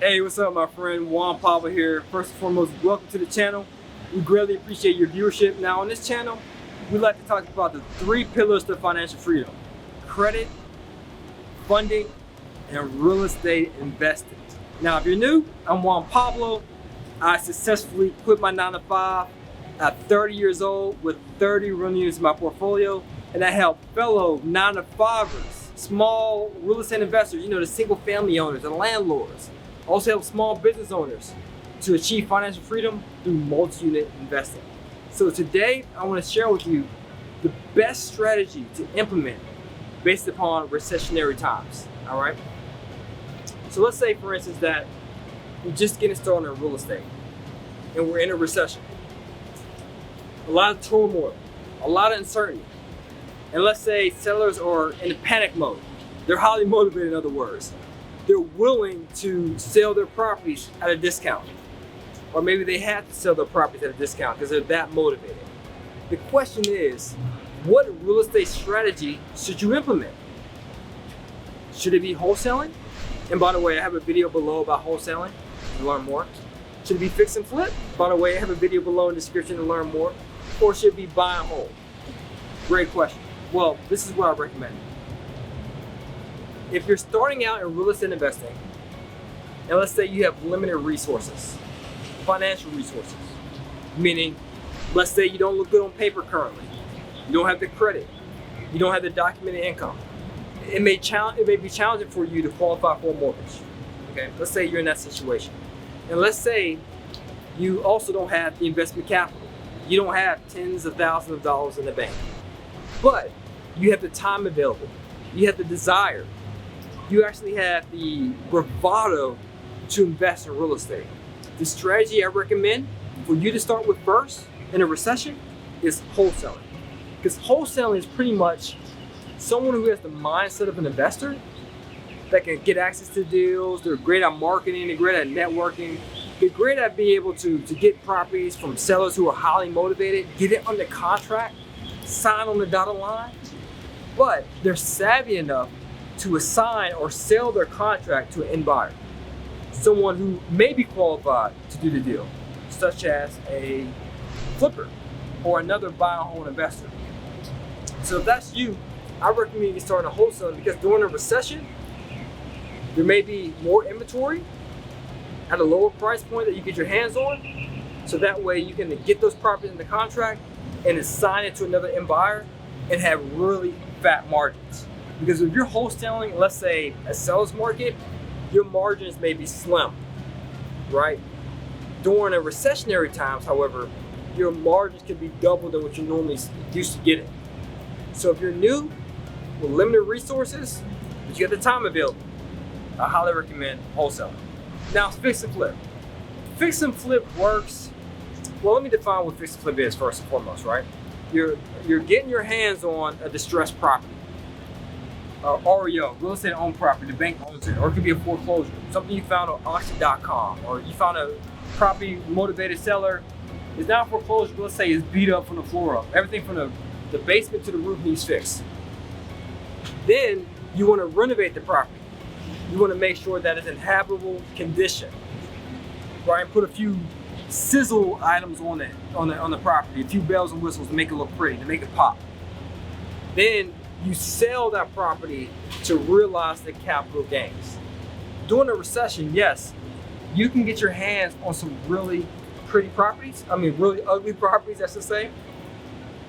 Hey, what's up, my friend? Juan Pablo here. First and foremost, welcome to the channel. We greatly appreciate your viewership. Now, on this channel, we like to talk about the three pillars to financial freedom: credit, funding, and real estate investing. Now, if you're new, I'm Juan Pablo. I successfully quit my 9 to 5 at 30 years old with 30 real units in my portfolio, and I help fellow 9 to 5ers, small real estate investors, the single family owners, the landlords. Also help small business owners to achieve financial freedom through multi-unit investing. So today, I want to share with you the best strategy to implement based upon recessionary times, all right? So let's say, for instance, that we're just getting started in real estate and we're in a recession. A lot of turmoil, a lot of uncertainty. And let's say sellers are in panic mode. They're highly motivated, in other words. They're willing to sell their properties at a discount. Or maybe they have to sell their properties at a discount because they're that motivated. The question is, what real estate strategy should you implement? Should it be wholesaling? And by the way, I have a video below about wholesaling to learn more. Should it be fix and flip? By the way, I have a video below in the description to learn more. Or should it be buy and hold? Great question. Well, this is what I recommend. If you're starting out in real estate investing, and let's say you have limited resources, financial resources, meaning, let's say you don't look good on paper currently, you don't have the credit, you don't have the documented income, it may be challenging for you to qualify for a mortgage. Okay, let's say you're in that situation, and let's say you also don't have the investment capital, you don't have tens of thousands of dollars in the bank, but you have the time available, you have the desire, you actually have the bravado to invest in real estate. The strategy I recommend for you to start with first in a recession is wholesaling. Because wholesaling is pretty much someone who has the mindset of an investor that can get access to deals. They're great at marketing, they're great at networking, they're great at being able to get properties from sellers who are highly motivated, get it under contract, sign on the dotted line. But they're savvy enough to assign or sell their contract to an end buyer, someone who may be qualified to do the deal, such as a flipper or another buy and hold investor. So if that's you, I recommend you starting a wholesaling because during a recession, there may be more inventory at a lower price point that you get your hands on, so that way you can get those properties in the contract and assign it to another end buyer and have really fat margins. Because if you're wholesaling, let's say a seller's market, your margins may be slim, right? During a recessionary times, however, your margins can be double than what you're normally used to getting. So if you're new with limited resources, but you have the time available, I highly recommend wholesaling. Now, fix and flip. Fix and flip works. Well, let me define what fix and flip is first and foremost, right? You're getting your hands on a distressed property. REO, real estate owned property, the bank owns it, or it could be a foreclosure, something you found on auction.com, or you found a property motivated seller is now foreclosure, let's say is beat up from the floor up, everything from the basement to the roof needs fixed. Then you want to renovate the property. You want to make sure that it's in habitable condition, right? And put a few sizzle items on it, on the property, a few bells and whistles to make it look pretty, to make it pop. Then you sell that property to realize the capital gains. During a recession, yes, you can get your hands on some really pretty properties, really ugly properties, I should say,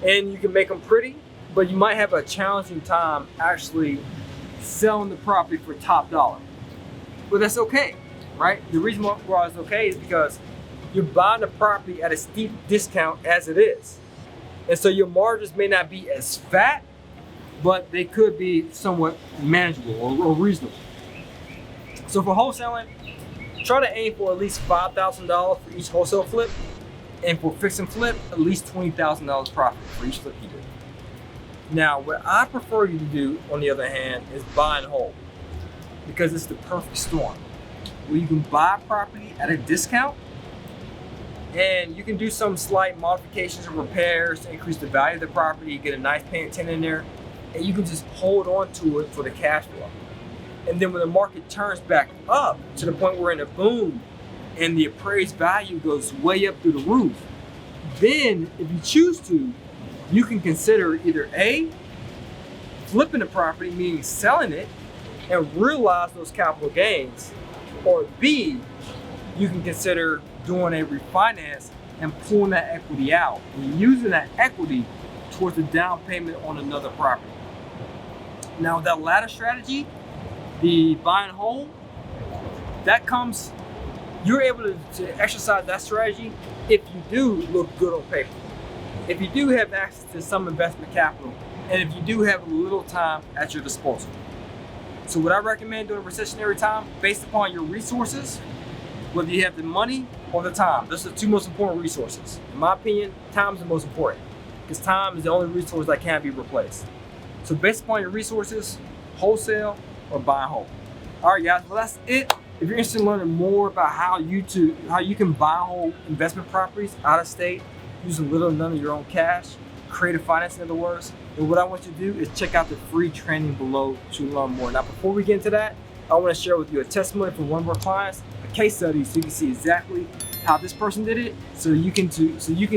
and you can make them pretty, but you might have a challenging time actually selling the property for top dollar. But that's okay, right? The reason why it's okay is because you're buying the property at a steep discount as it is. And so your margins may not be as fat, but they could be somewhat manageable or reasonable. So for wholesaling, try to aim for at least $5,000 for each wholesale flip, and for fix and flip, at least $20,000 profit for each flip you do. Now, what I prefer you to do, on the other hand, is buy and hold, because it's the perfect storm, where you can buy property at a discount, and you can do some slight modifications or repairs to increase the value of the property, get a nice paint tenant in there, and you can just hold on to it for the cash flow. And then when the market turns back up to the point we're in a boom and the appraised value goes way up through the roof, then if you choose to, you can consider either A, flipping the property, meaning selling it and realize those capital gains, or B, you can consider doing a refinance and pulling that equity out and using that equity towards the down payment on another property. Now with that latter strategy, the buy and hold, that comes, you're able to exercise that strategy if you do look good on paper, if you do have access to some investment capital, and if you do have a little time at your disposal. So what I recommend during a recessionary time, based upon your resources, whether you have the money or the time, those are the two most important resources. In my opinion, time is the most important, because time is the only resource that can't be replaced. So based upon your resources, wholesale or buy and hold. All right, guys, well that's it. If you're interested in learning more about how you can buy and hold investment properties out of state using little or none of your own cash, creative financing in other words, then what I want you to do is check out the free training below to learn more. Now, before we get into that, I want to share with you a testimony from one of our clients, a case study, so you can see exactly how this person did it, so you can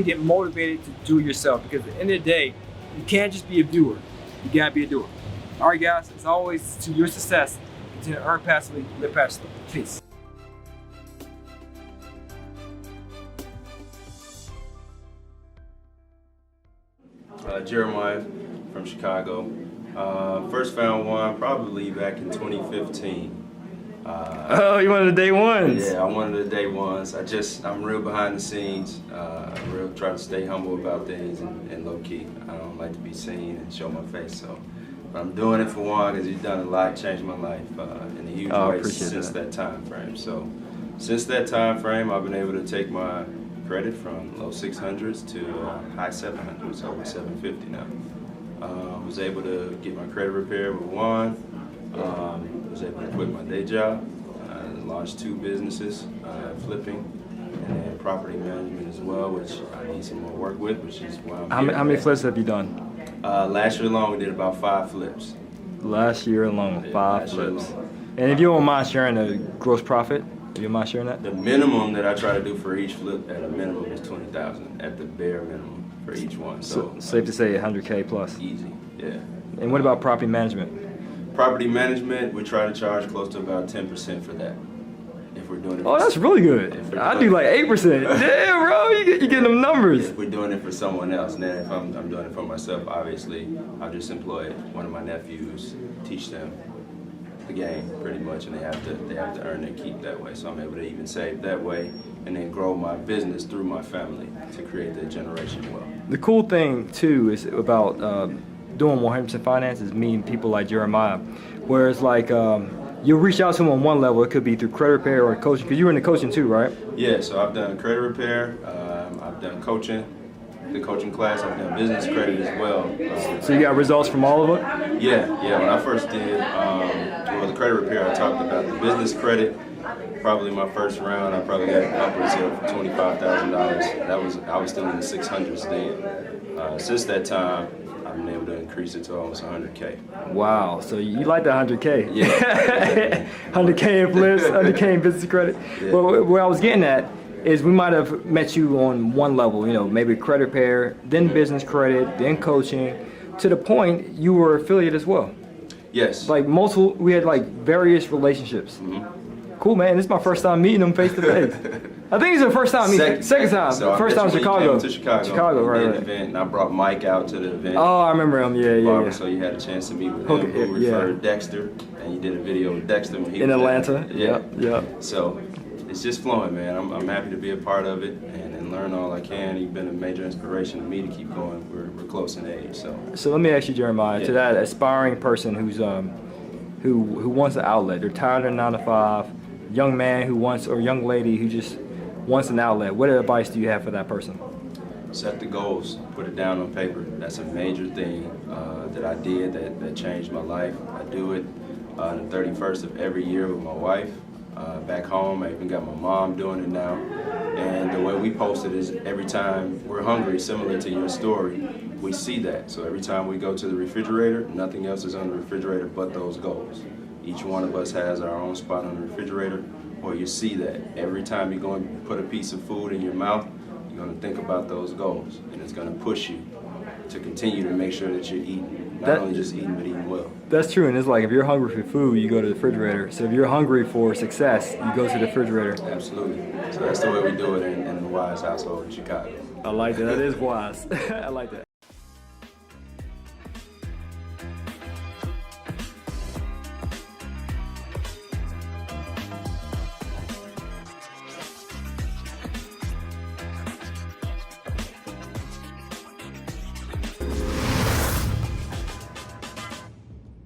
get motivated to do it yourself. Because at the end of the day, you can't just be a doer, you gotta be a doer. All right, guys, as always, to your success, continue to earn passively, live passively. Peace. Jeremiah from Chicago. First found one probably back in 2015. Oh, you one of the day ones? Yeah, I'm one of the day ones. I'm real behind the scenes. Real try to stay humble about things and low key. I don't like to be seen and show my face. So, but I'm doing it for one because he's done a lot, changed my life in a huge way since that time frame. So, since that time frame, I've been able to take my credit from low 600s to high 700s, over 750 now. Was able to get my credit repaired with one. Was able to quit my day job. Launched 2 businesses, flipping and then property management as well, which I need some more work with, which is why I'm here. How many flips have you done? Last year alone, we did about 5 flips. Last year alone, Yeah, 5 last year flips. alone. And if you don't mind sharing the gross profit, do you mind sharing that? The minimum that I try to do for each flip at a minimum is 20,000 at the bare minimum for each one. So safe to say 100K plus. Easy, yeah. And what about property management? Property management, we try to charge close to about 10% for that. If we're doing it. Oh, that's really good. I do like 8%. Damn, bro, you getting them numbers. If we're doing it for someone else, and then if I'm doing it for myself, obviously, I'll just employ one of my nephews, teach them the game pretty much, and they have to earn their keep that way. So I'm able to even save that way, and then grow my business through my family to create that generation wealth. The cool thing too is about doing 100% finance is meeting people like Jeremiah, whereas like you'll reach out to them on one level. It could be through credit repair or coaching, because you were in the coaching too, right? Yeah, so I've done credit repair, I've done coaching, the coaching class, I've done business credit as well. So you got results from all of it? Yeah, when I first did, the credit repair I talked about, the business credit, probably my first round, I probably got upwards of $25,000. I was still in the 600s then. Since that time, I've been able to increase it to almost 100K. Wow, so you like the 100K? Yeah. 100K in flips, 100K in business credit. Yeah. Well, where I was getting at is we might have met you on one level, maybe credit repair, then business credit, then coaching, to the point you were affiliate as well. Yes. Like we had like various relationships. Mm-hmm. Cool, man. This is my first time meeting them face to face. I think it's the first time meeting. Second time. So first time in Chicago. To Chicago. Chicago, right. Event, and I brought Mike out to the event. Oh, I remember him. Yeah. So you had a chance to meet with him. Okay, Who referred Dexter, and you did a video with Dexter when he in was Atlanta. there. Yeah. So it's just flowing, man. I'm happy to be a part of it and learn all I can. You've been a major inspiration to me to keep going. We're close in age, so. So let me ask you, Jeremiah, to that aspiring person who's who wants an outlet. They're tired of 9 to 5. Young man who wants, or young lady who just wants an outlet. What advice do you have for that person? Set the goals, put it down on paper. That's a major thing that I did that changed my life. I do it the 31st of every year with my wife. Back home, I even got my mom doing it now. And the way we post it is every time we're hungry, similar to your story, we see that. So every time we go to the refrigerator, nothing else is on the refrigerator but those goals. Each one of us has our own spot on the refrigerator, or you see that every time you're going to put a piece of food in your mouth, you're going to think about those goals, and it's going to push you to continue to make sure that you're eating, not only just eating, but eating well. That's true, and it's like if you're hungry for food, you go to the refrigerator. So if you're hungry for success, you go to the refrigerator. Absolutely. So that's the way we do it in the Wise household in Chicago. I like that. That is wise. I like that.